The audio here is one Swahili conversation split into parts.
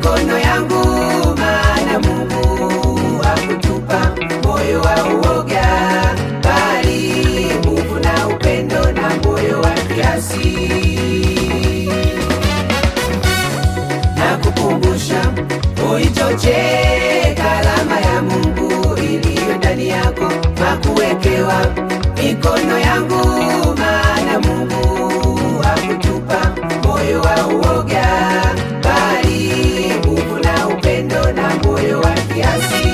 mikono yangu, maana Mungu hakutupa moyo wa uoga, bali nguvu na upendo na moyo wa kiasi. Nakukumbusha uichoche karama ya Mungu iliyo ndani yako, hakuwekewa mikono yangu, maana Mungu hakutupa moyo wa uoga, bali nguvu na upendo na moyo wa kiasi.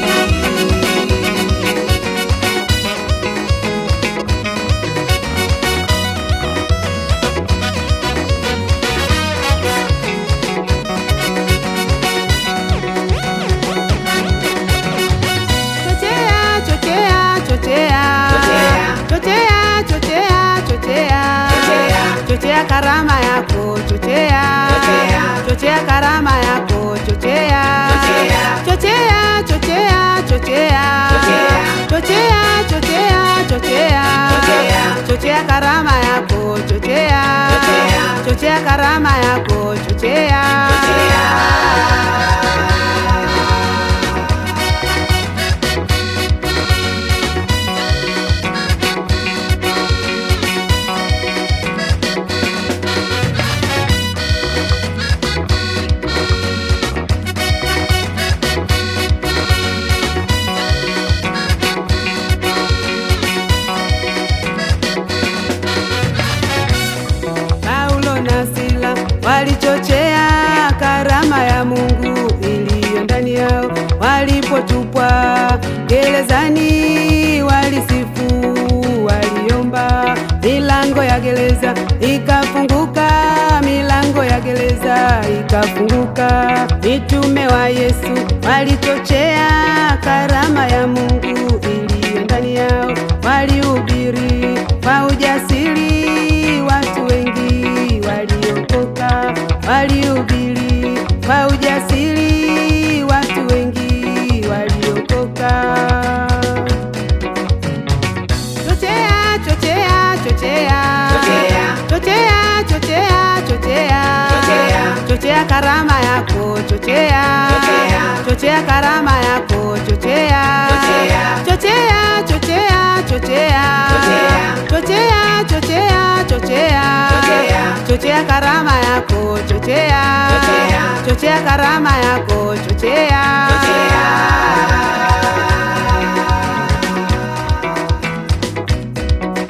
Chochea karama yako, chochea karama yako, chochea karama yako, chochea karama yako, chochea. Walichochea karama ya Mungu iliyo ndani yao, walipotupwa gerezani walisifu, waliomba, milango ya gereza ikafunguka, milango ya gereza ikafunguka. Mitume wa Yesu walichochea karama ya Mungu iliyo ndani yao, walihubiri kwa ujasiri, watu wengi waliokoka, walihubiri kwa ujasiri, watu wengi waliokoka. Chochea karama yako, chochea karama yako, chochea karama yako, chochea karama yako, chochea.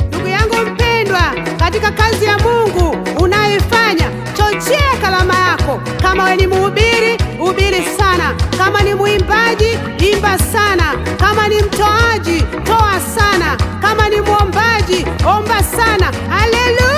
Ndugu yangu mpendwa, katika kazi ya Mungu unaifanya, chochea karama yako. Kama wewe ni mhubiri, hubiri sana. Kama ni mwimbaji, imba sana. Kama ni mtoaji, toa sana. Kama ni mwombaji, omba sana. Haleluya!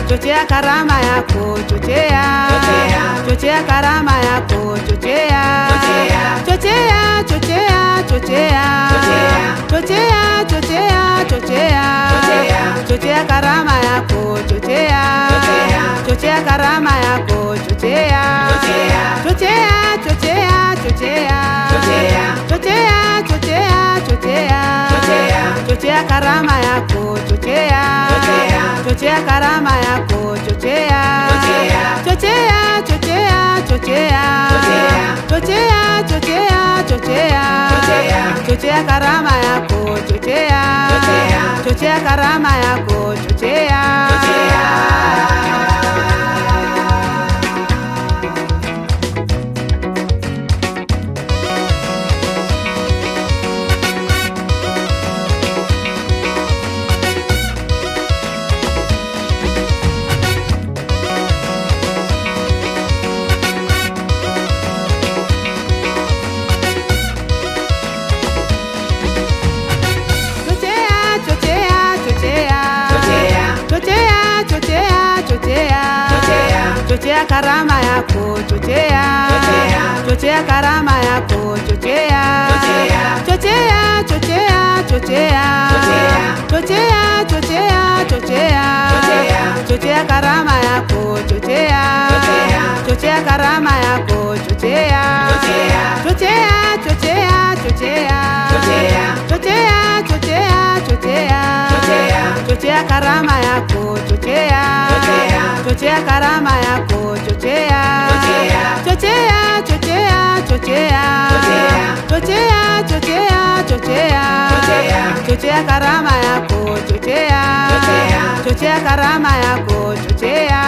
Chochea karama yako, chochea karama yako, chochea karama yako, chochea karama yako, chochea karama yako, chochea karama yako, chochea karama yako, chochea karama yako, chochea. Chochea chochea karama yako, chochea, chochea, chochea karama yako, chochea, chochea, chochea, chochea, chochea, chochea, chochea, chochea, chochea, chochea karama yako, chochea, chochea karama yako, chochea, chochea, chochea, chochea, chochea, chochea, chochea, chochea karama yako, chochea, chochea karama yako, chochea, chochea, chochea, chochea, chochea, chochea, chochea, chochea karama yako, chochea, chochea karama yako, chochea.